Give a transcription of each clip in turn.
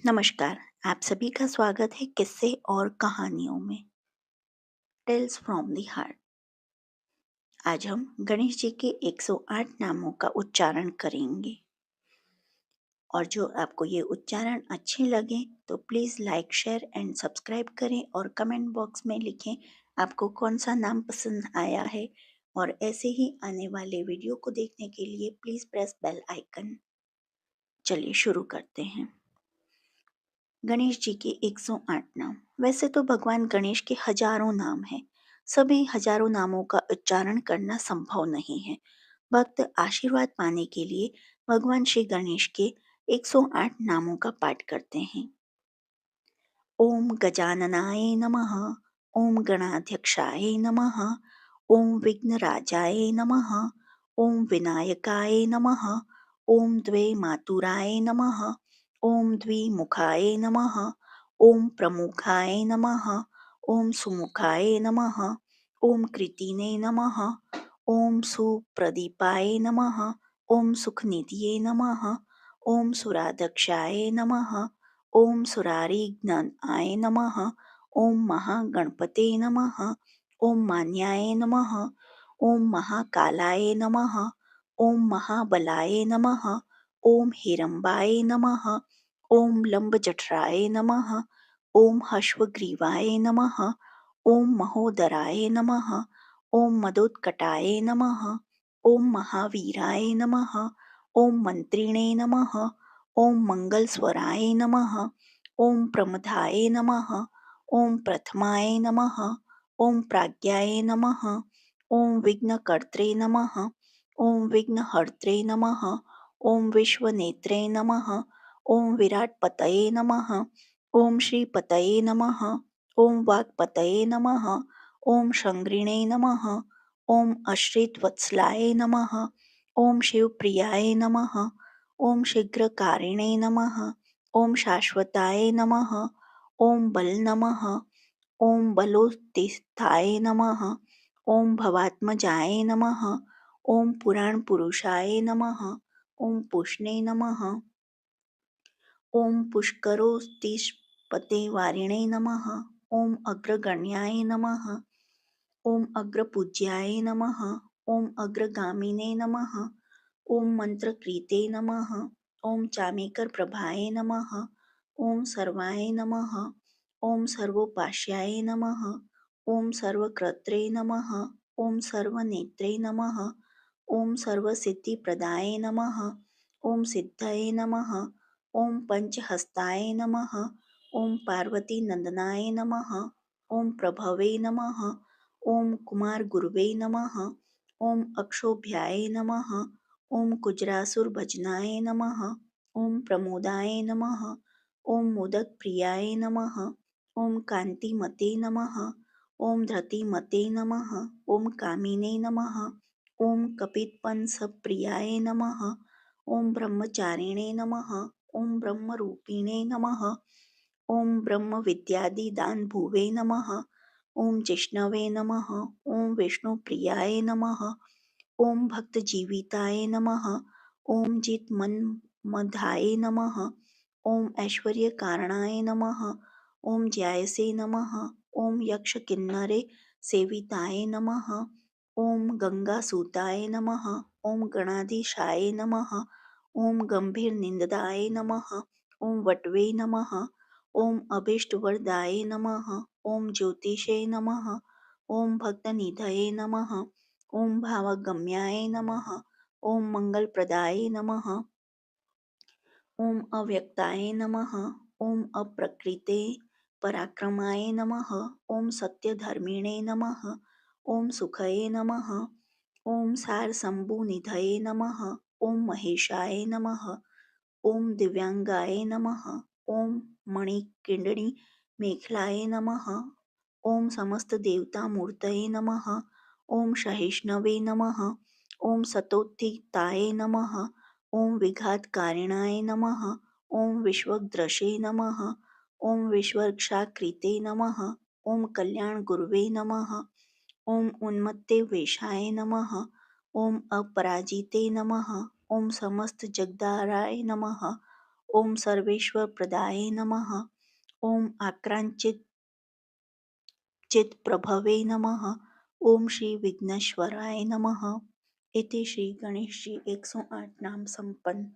नमस्कार। आप सभी का स्वागत है किस्से और कहानियों में। Tales from the heart. आज हम गणेश जी के 108 नामों का उच्चारण करेंगे। और जो आपको ये उच्चारण अच्छे लगे तो please like share and subscribe करें और कमेंट बॉक्स में लिखें आपको कौन सा नाम पसंद आया है। और ऐसे ही आने वाले वीडियो को देखने के लिए प्लीज़ प्रेस बेल आइकन। चलिए शुरू करते हैं। गणेश जी के 108 नाम। वैसे तो भगवान गणेश के हजारों नाम हैं। सभी हजारों नामों का उच्चारण करना संभव नहीं है। भक्त आशीर्वाद पाने के लिए भगवान श्री गणेश के 108 नामों का पाठ करते हैं। ओम गजाननाय नमः। ओम गणाध्यक्षाय नमः। ओम विघ्नराजाय नमः। ओम विनायकाय नमः। ओम द्वे मातुराय नमः। ओम द्विमुखाय नमः। ओम प्रमुखाय नमः। ओम सुमुखाय नमः। ओम कृतिने नमः। ओम सुप्रदीपाय नमः। ओम सुखनिधिये नमः। ओम सुराध्यक्षाय नमः। ओम सुरारिघ्नाय नमः। ओम महागणपते नमः। ओम मान्याय नमः। ओम महाकालाय नमः। ओम महाबलाय नमः। ओम हिरंबाय नमः। ओम लंबजठराय नमः। ओम हश्वग्रीवाय नमः। ओम महोदराय नमः। ओम मदोत्कटाय नमः। ओम महावीराय नमः। ओम मंत्रिणे नमः। ओम मंगलस्वराय नमः। ओम प्रमदाय नमः। ओम प्रथमाय नमः। ओम प्राज्ञाय नमः। ओम विघ्नकर्त्रे नमः। ओम विघ्नहर्त्रे नमः। ओम विश्वनेत्रे नमः। ओम विराटपतये नमः। ओम श्रीपतये नमः। ओम वाक्पतये नमः। ओम शंग्रिणे नमः। ओम अश्रितवत्सलाय नमः। ओम शिवप्रियाय नमः। ओम शीघ्रकारिणे नमः। ओम शाश्वताय नमः। ओम बल नमः। ओम बलोत्थिताय नमः। ओम भवात्मजाय नमः। ओम पुराण पुरुषाय नमः। ओम पुष्णे नमः। ओम पुष्करोत्तिष्ठपते वारिणे नमः। ओम अग्रगण्याय नमः। ओम अग्रपूज्याय नमः। ओम अग्रगामिने नमः। ओम मंत्रकृते नमः। ओम चामेकर प्रभाय नमः। ओम सर्वाय नमः। ओम सर्वोपास्याय नमः। ओम सर्वकृत्रे नमः। ओम सर्वनेत्रे नमः। ओम सर्वसिद्धिप्रदाय नमः। ओम सिद्धये नमः। ओम पंचहस्ताय नमः। ओम पार्वतीनंदनाय नमः। ओम प्रभवे नमः। ओम कुमार गुरुवे नमः। ओम अक्षोभ्याय नमः। ओम कुजरासुरभजनाय नमः। ओम प्रमोदाय नमः। ओम मोदकप्रियाय नमः। ओम कांतिमते नमः। ओम धृतिमते नमः। ओम कामिने नमः। ओम कपितपंसप्रियाय नमः। ओम ब्रह्मचारिणे नमः। ओम ब्रह्मरूपिणे नमः। ओम ब्रह्मविद्यादिदानभुवे नमः। ओम जिष्णवे नमः। ओम विष्णुप्रियाय नमः। ओम भक्तजीविताय नमः। ओम जितमन्मधाय नमः। ओम ऐश्वर्यकारणाय नमः। ओम ज्यायसे नमः। ओम यक्षकिन्नरे सेविताय नमः। ओम गंगासूताय नमः। ओम गणाधीशाय नमः। ओम गंभीरनिंदाय नमः। ओम वटवे नमः। ओम अभीष्टवरदाय नमः। ओम ज्योतिषे नमः। ओम भक्तनिधये नमः। ओम भावगम्याय नमः। ओम मंगलप्रदाय नमः। ओम अव्यक्ताय नमः। ओम अप्रकृते पराक्रमाय नमः। ओम सत्यधर्मिणे नमः। ओम सुखये नमः। ओम सारसम्भुनिधये नमः। ओम महेशाय नमः। ओम दिव्यांगाय नमः। ओम मणिकिंडणी मेखलाय नमः। ओम समस्त देवता मूर्तये नमः। ओम सहिष्णवे नमः। ओम सतोत्थिताय नमः। ओम विघातकारिणाय नमः। ओम विश्वद्रशे नमः। ओम विश्वरक्षाकृते नमः। ओम कल्याण गुरुवे नमः। ओम उन्मत्ते वेशाय नमः। ओम अपराजिते नमः। ओम समस्त जगदाराय नमः। ओम सर्वेश्वर प्रदाय नमः। ओम आक्रांचित चित प्रभवे नमः। ओम श्री विघ्नेश्वराय नमः। इति श्री गणेश जी 108 नाम संपन्न।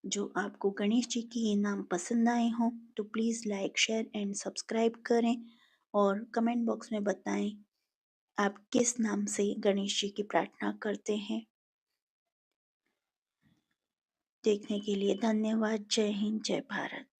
जो आपको गणेश जी के ये नाम पसंद आए हों तो please like share and subscribe करें और कमेंट बॉक्स में बताएं आप किस नाम से गणेश जी की प्रार्थना करते हैं। देखने के लिए धन्यवाद। जय हिंद, जय भारत।